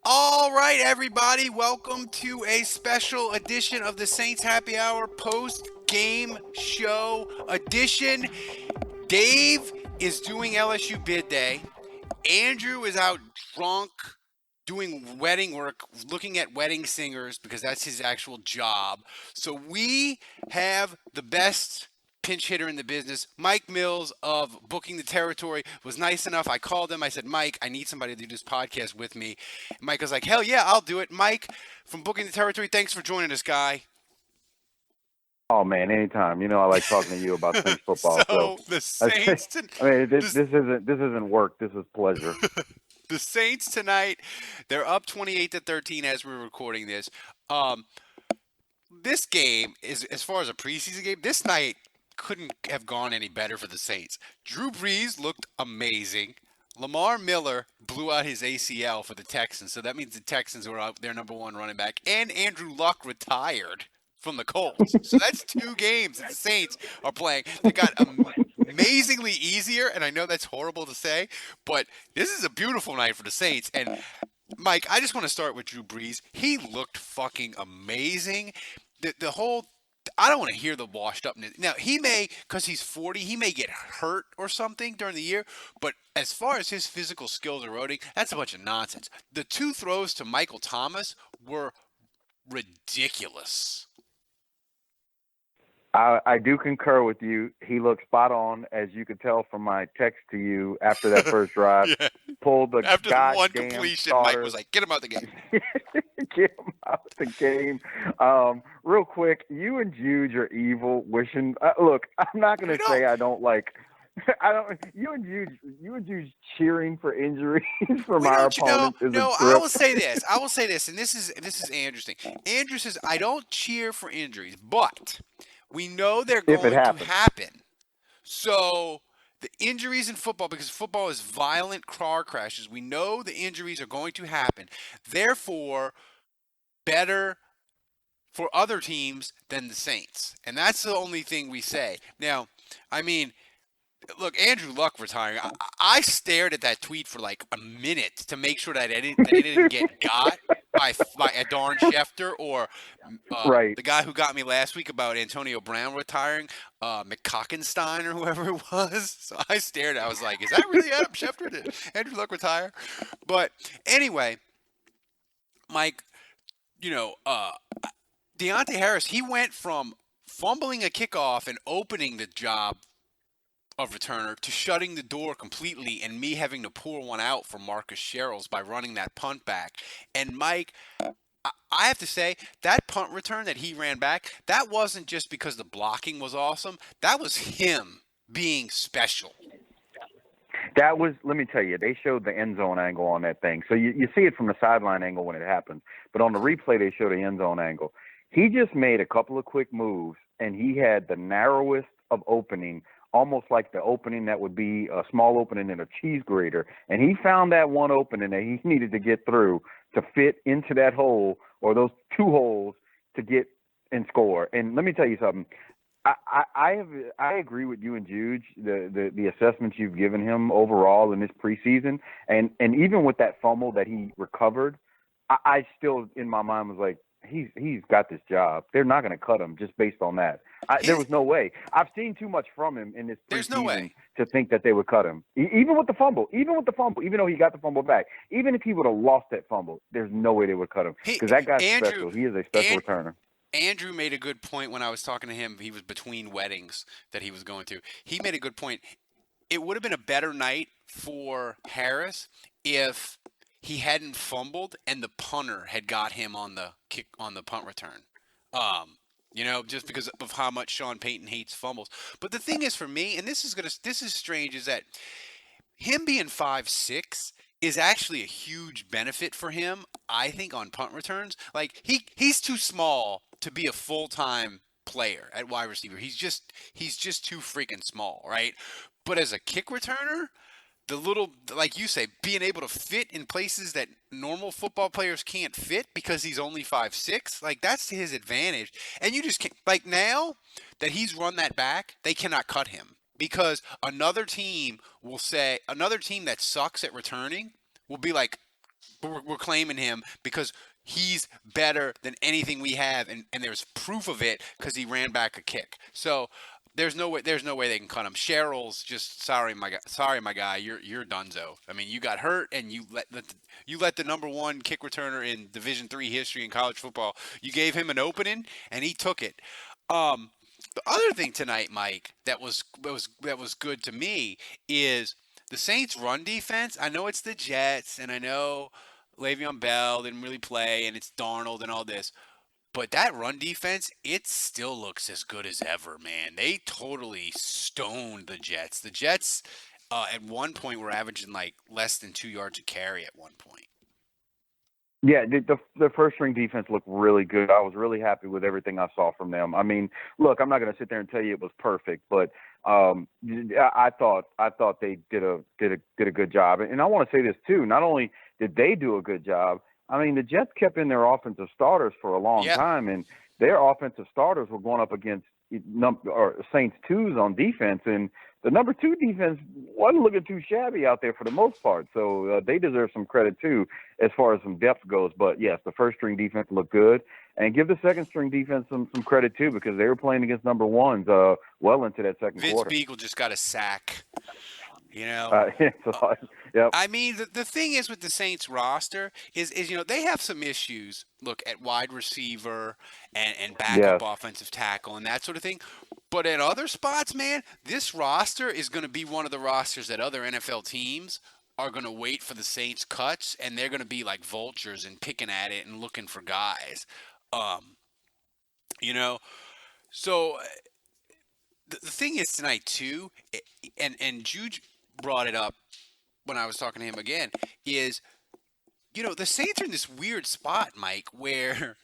All right, everybody, welcome to a special edition of the Saints Happy Hour post game show edition. Dave is doing LSU bid day. Andrew is out drunk doing wedding work, looking at wedding singers because that's his actual job. So we have the best pinch hitter in the business. Mike Mills of Booking the Territory was nice enough. I called him. I said, Mike, I need somebody to do this podcast with me. Mike was like, hell yeah, I'll do it. Mike from Booking the Territory, thanks for joining us, guy. Oh man, anytime. You know, I like talking to you about Saints football. So, So the I Saints, to, mean, this, the, this isn't work. This is pleasure. the Saints tonight, they're up 28-13 as we're recording this. Um, this game is, as far as a preseason game, this night couldn't have gone any better for the Saints. Drew Brees looked amazing. Lamar Miller blew out his ACL for the Texans, so that means the Texans were out their number one running back. And Andrew Luck retired from the Colts. So that's two games that the Saints are playing. They got amazingly easier, and I know that's horrible to say, but this is a beautiful night for the Saints. And Mike, I just want to start with Drew Brees. He looked fucking amazing. The whole I don't want to hear the washed upness. Now, he may, because he's 40, he may get hurt or something during the year, but as far as his physical skills eroding, that's a bunch of nonsense. The two throws to Michael Thomas were ridiculous. I do concur with you. He looked spot on, as you could tell from my text to you after that first drive. Yeah. Pulled the After the one goddamn completion, Mike starter. was like, get him out the game. Get him out the game. Real quick, you and Juge are evil. Wishing. Look, I'm not We gonna don't. say I don't like. I don't. You and Juge cheering for injuries from We our don't, opponents is a no, I trip. will say this. I will say this, and this is Andrew's thing. Andrew says, I don't cheer for injuries, but we know they're If it going to happens. happen. So the injuries in football, because football is violent car crashes, we know the injuries are going to happen. Therefore, better for other teams than the Saints. And that's the only thing we say. Now, I mean, look, Andrew Luck retiring. I stared at that tweet for like a minute to make sure that it didn't get got by a darn Schefter or Right. the guy who got me last week about Antonio Brown retiring, McCockenstein or whoever it was. So I stared. I was like, "Is that really Adam Schefter? Did Andrew Luck retire?" But anyway, Mike, you know, Deontay Harris, he went from fumbling a kickoff and opening the job of returner to shutting the door completely and me having to pour one out for Marcus Sherrills by running that punt back. And Mike, I have to say, that punt return that he ran back, that wasn't just because the blocking was awesome. That was him being special. That was, let me tell you, they showed the end zone angle on that thing. So you see it from the sideline angle when it happens, but on the replay, they show the end zone angle. He just made a couple of quick moves, and he had the narrowest of opening, almost like the opening that would be a small opening in a cheese grater. And he found that one opening that he needed to get through to fit into that hole or those two holes to get and score. And let me tell you something. I agree with you and Juge, the assessments you've given him overall in this preseason, and even with that fumble that he recovered, I still in my mind was like he's got this job. They're not going to cut him just based on that. There His, was no way. I've seen too much from him in this there's no preseason way. to think that they would cut him. Even with the fumble, even though he got the fumble back, even if he would have lost that fumble, there's no way they would cut him He, because that guy's Andrew, special. He is a special and returner. Andrew made a good point when I was talking to him. He was between weddings that he was going to. He made a good point. It would have been a better night for Harris if he hadn't fumbled and the punter had got him on the kick on the punt return. Just because of how much Sean Payton hates fumbles. But the thing is for me, and this is strange, is that him being 5'6" is actually a huge benefit for him, I think, on punt returns. Like he's too small to be a full-time player at wide receiver. He's just too freaking small, right? But as a kick returner, the little like you say, being able to fit in places that normal football players can't fit because he's only 5'6", like that's to his advantage. And you just can't like now that he's run that back, they cannot cut him because another team that sucks at returning will be like, but we're claiming him because he's better than anything we have, and there's proof of it because he ran back a kick. So there's no way they can cut him. Cheryl's just sorry my guy, you're donezo. I mean, you got hurt and you let the number one kick returner in Division III history in college football. You gave him an opening and he took it. Um, the other thing tonight, Mike, that was good to me is the Saints' run defense. I know it's the Jets, and I know Le'Veon Bell didn't really play, and it's Darnold and all this. But that run defense, it still looks as good as ever, man. They totally stoned the Jets. The Jets, at one point, were averaging like less than 2 yards a carry at one point. Yeah, the first string defense looked really good. I was really happy with everything I saw from them. I mean, look, I'm not going to sit there and tell you it was perfect, but I thought they did a good job. And I want to say this too. Not only did they do a good job, I mean, the Jets kept in their offensive starters for a long Yeah, time, and their offensive starters were going up against Saints twos on defense, and the number two defense wasn't looking too shabby out there for the most part. So they deserve some credit too, as far as some depth goes. But yes, the first string defense looked good, and give the second string defense some credit too, because they were playing against number ones well into that second Vince quarter. Beagle just got a sack. You know, Uh, So, yep, I mean, the thing is with the Saints roster is they have some issues. Look at wide receiver and backup yes. offensive tackle and that sort of thing. But at other spots, man, this roster is going to be one of the rosters that other NFL teams are going to wait for the Saints cuts, and they're going to be like vultures and picking at it and looking for guys. Um, you know, so the thing is tonight too, and Juge brought it up when I was talking to him again, is the Saints are in this weird spot, Mike, where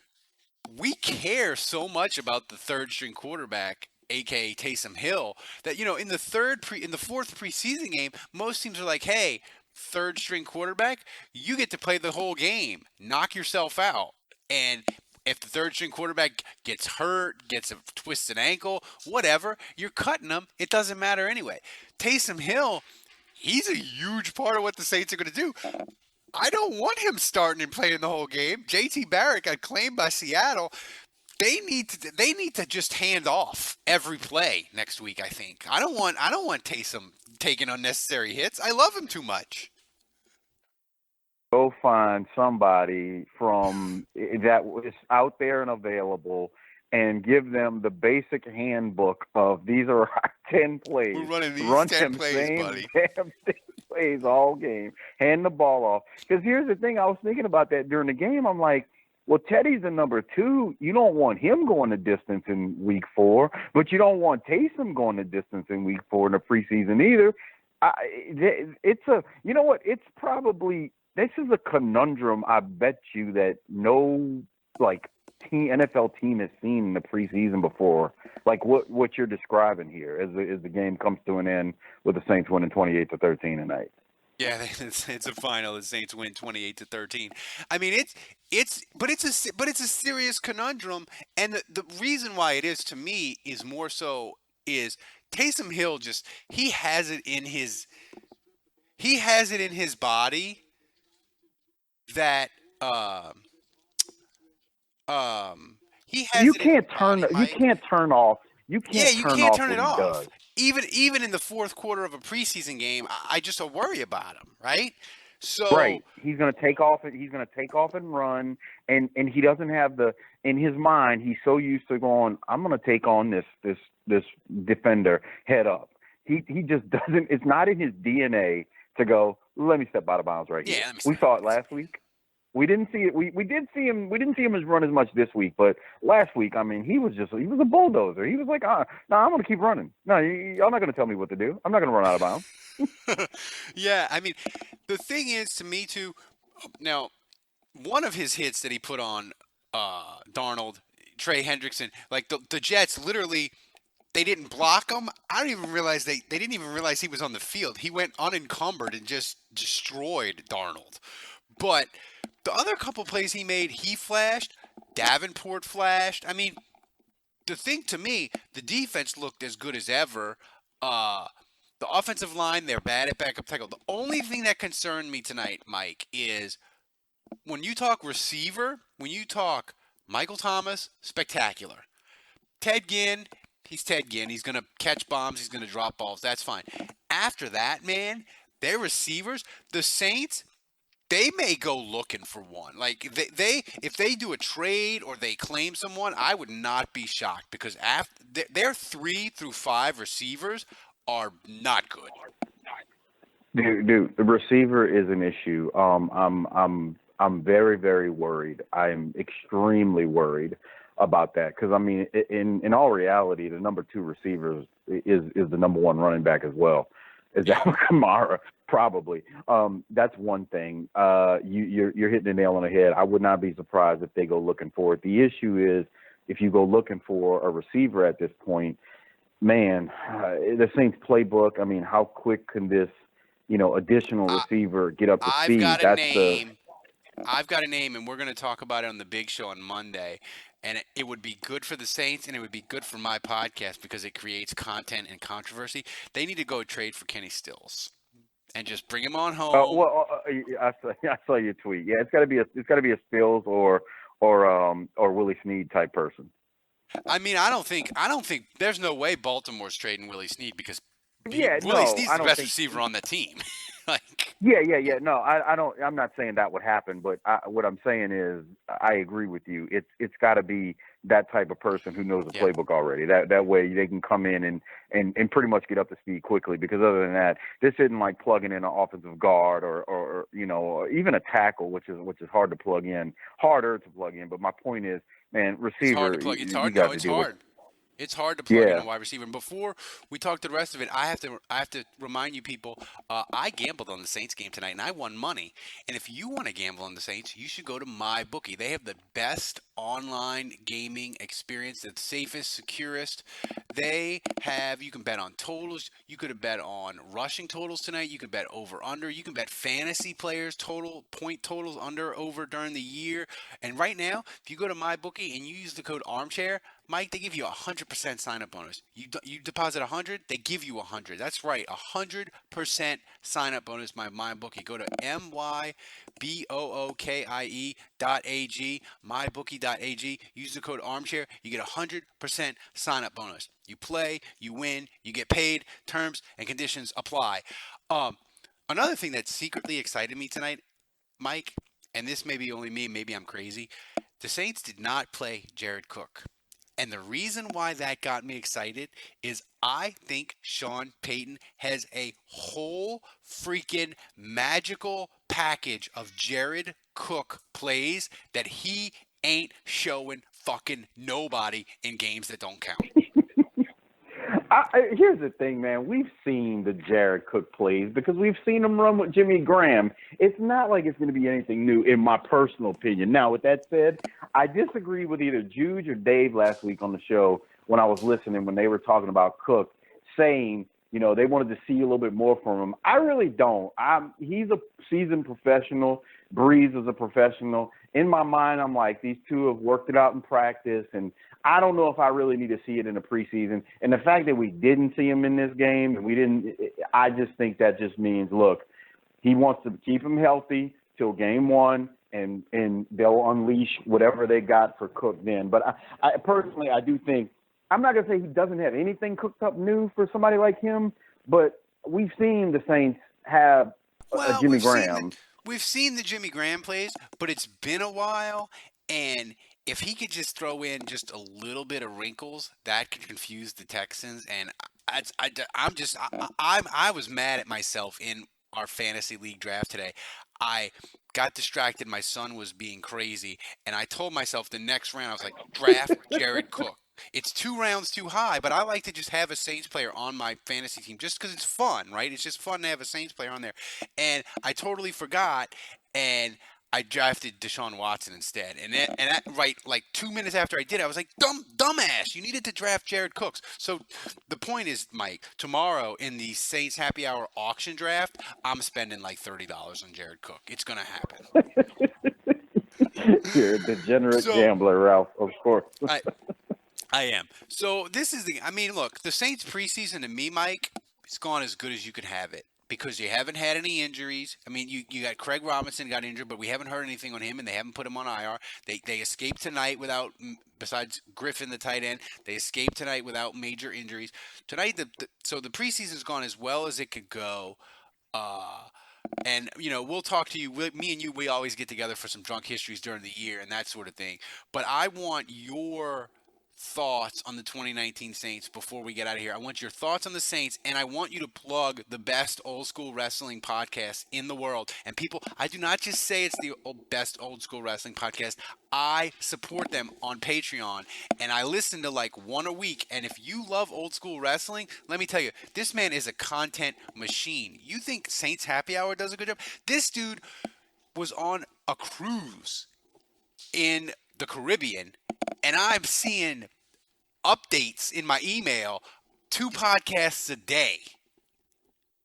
we care so much about the third string quarterback, aka Taysom Hill, that in the fourth preseason game, most teams are like, "Hey, third string quarterback, you get to play the whole game. Knock yourself out." And if the third string quarterback gets hurt, gets a twisted ankle, whatever, you're cutting them. It doesn't matter anyway. Taysom Hill, he's a huge part of what the Saints are going to do. I don't want him starting and playing the whole game. JT Barrett got claimed by Seattle. They need to just hand off every play next week, I think. I don't want Taysom taking unnecessary hits. I love him too much. Go find somebody from that was out there and available, and give them the basic handbook of these are our 10 We're plays. running these Run 10 them plays, same buddy. damn 10 plays all game. Hand the ball off. Because here's the thing, I was thinking about that during the game. I'm like, well, Teddy's the number two. You don't want him going the distance in week 4, but you don't want Taysom going the distance in week 4 in the preseason either. It's a, you know what? It's probably, this is a conundrum. I bet you that no like NFL team has seen in the preseason before, like what you're describing here, as the game comes to an end with the Saints winning 28-13 tonight. Yeah, it's a final. The Saints win 28-13. I mean, it's a serious conundrum, and the reason why it is to me is more so is Taysom Hill just he has it in his body that he has You it in his can't turn body, you Mike. can't turn off you Yeah, can't you turn can't off turn it what he off. does. Even in the fourth quarter of a preseason game, I just worry about him, right? So Right. He's going to take off. He's going to take off and run, and he doesn't have the in his mind. He's so used to going, I'm going to take on this defender head up. He just doesn't. It's not in his DNA to go. Let me step out of bounds right yeah, here. let me We step saw out it of bounds. last week. We didn't see it. We did see him. We didn't see him as run as much this week, but last week, I mean, he was a bulldozer. He was like, no, I'm going to keep running. No, y'all not going to tell me what to do. I'm not going to run out of bounds. Yeah, I mean, the thing is to me too. Now, one of his hits that he put on Darnold, Trey Hendrickson, like the Jets, literally they didn't block him. I don't even realize they didn't even realize he was on the field. He went unencumbered and just destroyed Darnold. But the other couple plays he made, he flashed. Davenport flashed. I mean, the thing to me, the defense looked as good as ever. Uh, the offensive line, they're bad at backup tackle. The only thing that concerned me tonight, Mike, is when you talk receiver, when you talk Michael Thomas, spectacular. Ted Ginn, he's Ted Ginn. He's going to catch bombs. He's going to drop balls. That's fine. After that, man, their receivers, the Saints, they may go looking for one. Like they if they do a trade or they claim someone, I would not be shocked because after their 3 through 5 receivers are not good. Dude, the receiver is an issue. I'm very, very worried. I'm extremely worried about that because I mean, in all reality, the number 2 receiver is the number 1 running back as well. Is Yeah. Alvin Kamara probably? That's one thing. You're hitting the nail on the head. I would not be surprised if they go looking for it. The issue is if you go looking for a receiver at this point, man, the Saints playbook. I mean, how quick can this additional I, receiver get up to I've speed? got a That's the name. I've got a name, and we're going to talk about it on the big show on Monday. And it would be good for the Saints, and it would be good for my podcast because it creates content and controversy. They need to go trade for Kenny Stills and just bring him on home. I saw your tweet. Yeah, it's got to be a Stills or Willie Snead type person. I mean, I don't think there's no way Baltimore's trading Willie Snead because Yeah, Willie no, Snead's I the don't best think. receiver on the team. Like, Yeah. No, I don't. I'm not saying that would happen, but what I'm saying is I agree with you. It's got to be that type of person who knows the yeah, playbook already. That way they can come in and pretty much get up to speed quickly. Because other than that, this isn't like plugging in an offensive guard or even a tackle, which is harder to plug in. But my point is, man, it's hard to receiver, plug. It's you hard. No, got to it's deal with. hard. It's hard to plug in a Yeah. wide receiver. And before we talk to the rest of it, I have to remind you people. I gambled on the Saints game tonight, and I won money. And if you want to gamble on the Saints, you should go to my bookie. They have the best online gaming experience, the safest, securest. You can bet on totals. You could have bet on rushing totals tonight. You can bet over under. You can bet fantasy players total point totals under over during the year. And right now, if you go to my bookie and you use the code armchair, Mike, they give you 100% sign up bonus. You deposit 100, they give you 100. That's right, 100% sign up bonus. My bookie. Go to mybookie.ag, mybookie.ag. Use the code armchair. You get 100% sign up bonus. You play, you win, you get paid. Terms and conditions apply. Um, Another thing that secretly excited me tonight, Mike, and this may be only me, maybe I'm crazy. The Saints did not play Jared Cook. And the reason why that got me excited is I think Sean Payton has a whole freaking magical package of Jared Cook plays that he ain't showing fucking nobody in games that don't count. Here's the thing, man. We've seen the Jared Cook plays because we've seen him run with Jimmy Graham. It's not like it's going to be anything new, in my personal opinion. Now, with that said, I disagree with either Juge or Dave last week on the show when I was listening when they were talking about Cook, saying they wanted to see a little bit more from him. I really don't. He's a seasoned professional. Brees is a professional. In my mind, I'm like, these two have worked it out in practice, and I don't know if I really need to see it in the preseason. And the fact that we didn't see him in this game, and we didn't, I just think that just means, look, he wants to keep him healthy till game 1, and they'll unleash whatever they got for Cook then. But I personally, I do think, I'm not going to say he doesn't have anything cooked up new for somebody like him, but we've seen the Saints have a Well, Jimmy Graham. we've seen the Jimmy Graham plays, but it's been a while, and if he could just throw in just a little bit of wrinkles, that could confuse the Texans. And I'm just I was mad at myself in our fantasy league draft today. I got distracted. My son was being crazy, and I told myself the next round I was like, draft Jared Cook. It's 2 rounds too high, but I like to just have a Saints player on my fantasy team just because it's fun, right? It's just fun to have a Saints player on there. And I totally forgot, and I drafted Deshaun Watson instead. Right, like 2 minutes after I did, I was like, dumbass, you needed to draft Jared Cooks. So the point is, Mike, tomorrow in the Saints Happy Hour auction draft, I'm spending like $30 on Jared Cook. It's gonna happen. You're a degenerate So gambler, Ralph, of course. I I am. So this is I mean, look, the Saints preseason to me, Mike, it's gone as good as you could have it because you haven't had any injuries. I mean, you got Craig Robinson got injured, but we haven't heard anything on him, and they haven't put him on IR. They escaped tonight without, besides Griffin, the tight end, they escaped tonight without major injuries. Tonight, so the preseason's gone as well as it could go. Uh, and we'll talk to you. Me and you, we always get together for some drunk histories during the year and that sort of thing. But I want your thoughts on the 2019 Saints before we get out of here. I want your thoughts on the Saints, and I want you to plug the best old school wrestling podcast in the world. And people, I do not just say it's the best old school wrestling podcast. I support them on Patreon, and I listen to like one a week. And if you love old school wrestling, let me tell you, this man is a content machine. You think Saints Happy Hour does a good job? This dude was on a cruise in the Caribbean, and I'm seeing updates in my email 2 podcasts a day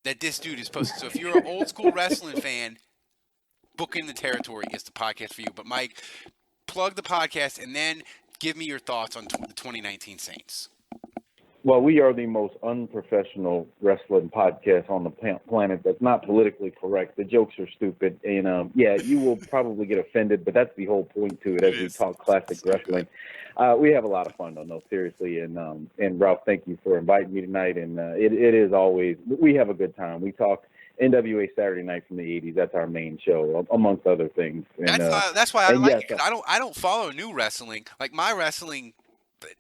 that this dude is posting. So if you're an old school wrestling fan, Book in the Territory is the podcast for you. But Mike, plug the podcast and then give me your thoughts on the 2019 Saints. Well, we are the most unprofessional wrestling podcast on the planet that's not politically correct. The jokes are stupid. And, you will probably get offended, but that's the whole point to it as we talk classic wrestling. We have a lot of fun, though, no, seriously. And Ralph, thank you for inviting me tonight. And it is always, we have a good time. We talk NWA Saturday Night from the 80s. That's our main show, amongst other things. And, that's why I like yes, it, because I don't follow new wrestling. Like my wrestling,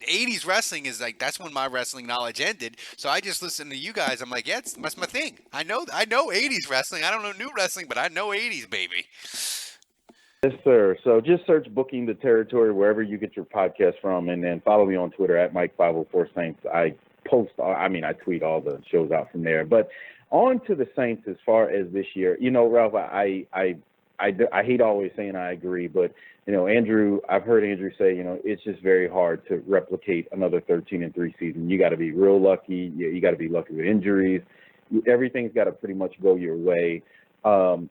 80s wrestling is like, that's when my wrestling knowledge ended. So I just listen to you guys. I'm like, yeah, that's my thing. I know 80s wrestling. I don't know new wrestling, but I know 80s, baby. Yes, sir. So just search Booking the Territory wherever you get your podcast from, and then follow me on Twitter at Mike504Saints. I tweet all the shows out from there. But on to the Saints as far as this year. Ralph, I hate always saying I agree, but Andrew, I've heard Andrew say, it's just very hard to replicate another 13-3 season. You got to be real lucky. You got to be lucky with injuries. Everything's got to pretty much go your way. So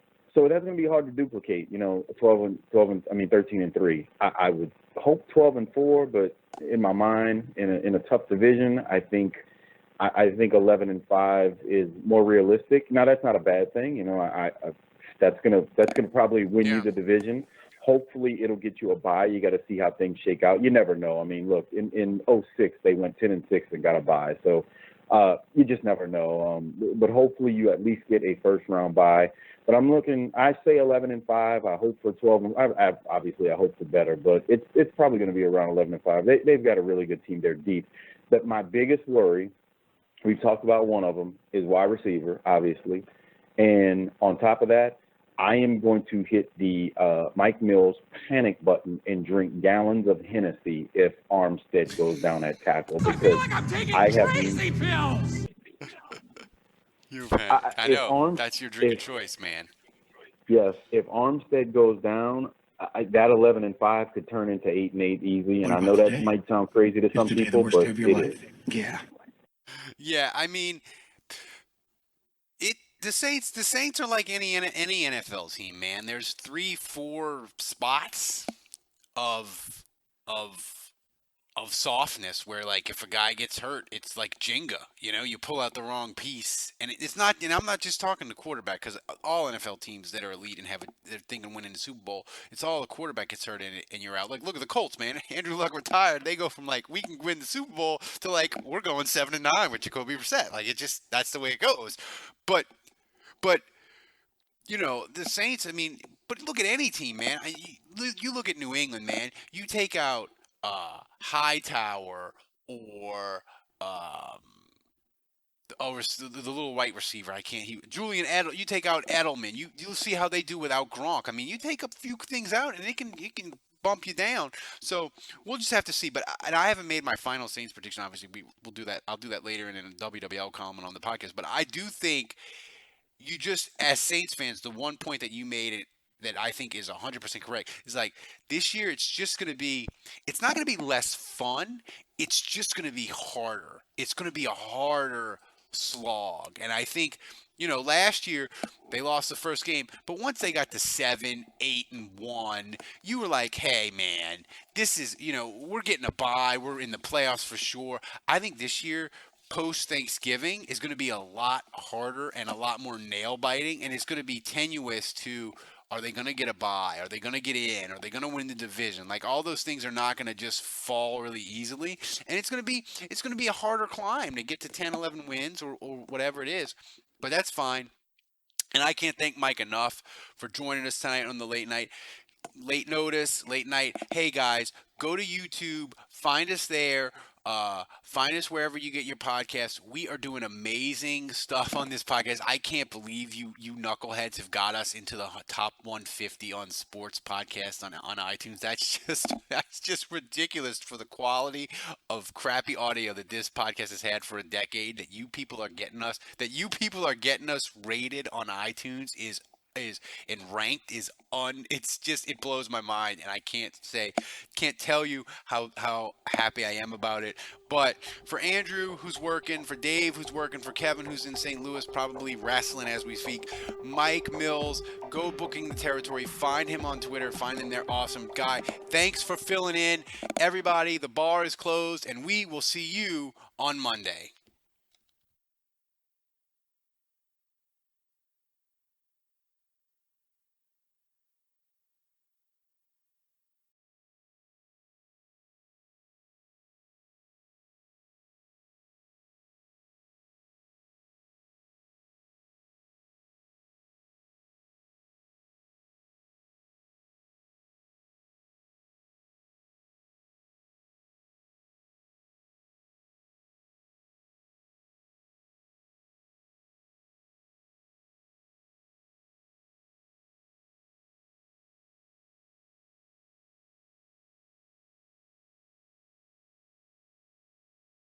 that's going to be hard to duplicate. 13-3. I would hope 12-4, but in my mind, in a tough division, I think 11-5 is more realistic. Now that's not a bad thing. That's gonna probably win you the division. Hopefully it'll get you a bye. You got to see how things shake out. You never know. I mean, look, in 06 they went 10-6 and got a bye. So you just never know. But hopefully you at least get a first round bye. But I say 11-5. I hope for 12. Obviously I hope for better, but it's probably going to be around 11-5. They've got a really good team. They're deep. But my biggest worry, we've talked about one of them, is wide receiver, obviously. And on top of that, I am going to hit the Mike Mills panic button and drink gallons of Hennessy if Armstead goes down at tackle. Because I feel like I'm taking crazy pills. I know. That's your drink of choice, man. Yes, if Armstead goes down, that 11-5 could turn into 8-8 easy. And I know that might sound crazy to some people, but it is. Yeah. Yeah, I mean, the Saints are like any NFL team, man. There's 3-4 spots of softness where, like, if a guy gets hurt, it's like Jenga. You pull out the wrong piece, and it's not. I'm not just talking the quarterback, because all NFL teams that are elite and they're thinking winning the Super Bowl, it's all the quarterback gets hurt and you're out. Like, look at the Colts, man. Andrew Luck retired. They go from like we can win the Super Bowl to like we're going 7-9 with Jacoby Brissett. Like, that's the way it goes. But the Saints. I mean, but look at any team, man. You look at New England, man. You take out Hightower or the little white receiver. Julian Edel. You take out Edelman. You'll see how they do without Gronk. I mean, you take a few things out, and it can bump you down. So we'll just have to see. But I haven't made my final Saints prediction. Obviously, we'll do that. I'll do that later in a WWL column on the podcast. But I do think you just, as Saints fans, the one point that you made it that I think is 100% correct is like this year it's not going to be less fun. It's just going to be harder. It's going to be a harder slog. And I think, last year they lost the first game, but once they got to 7-8-1, you were like, hey man, this is, we're getting a bye. We're in the playoffs for sure. I think this year post Thanksgiving is going to be a lot harder and a lot more nail biting, and it's going to be tenuous to, are they going to get a bye? Are they going to get in? Are they going to win the division? Like, all those things are not going to just fall really easily, and it's going to be a harder climb to get to 10, 11 wins or whatever it is. But that's fine. And I can't thank Mike enough for joining us tonight on the late notice, late night. Hey guys, go to YouTube, find us there. Find us wherever you get your podcasts. We are doing amazing stuff on this podcast. I can't believe you knuckleheads have got us into the top 150 on sports podcasts on iTunes. That's just ridiculous for the quality of crappy audio that this podcast has had for a decade. That you people are getting us rated on iTunes is and ranked is it blows my mind, and I can't tell you how happy I am about it. But for Andrew, who's working, for Dave, who's working, for Kevin, who's in St. Louis probably wrestling as we speak, Mike Mills, go Booking the Territory, find him on Twitter, find him there. Awesome guy. Thanks for filling in, everybody. The bar is closed, and we will see you on Monday.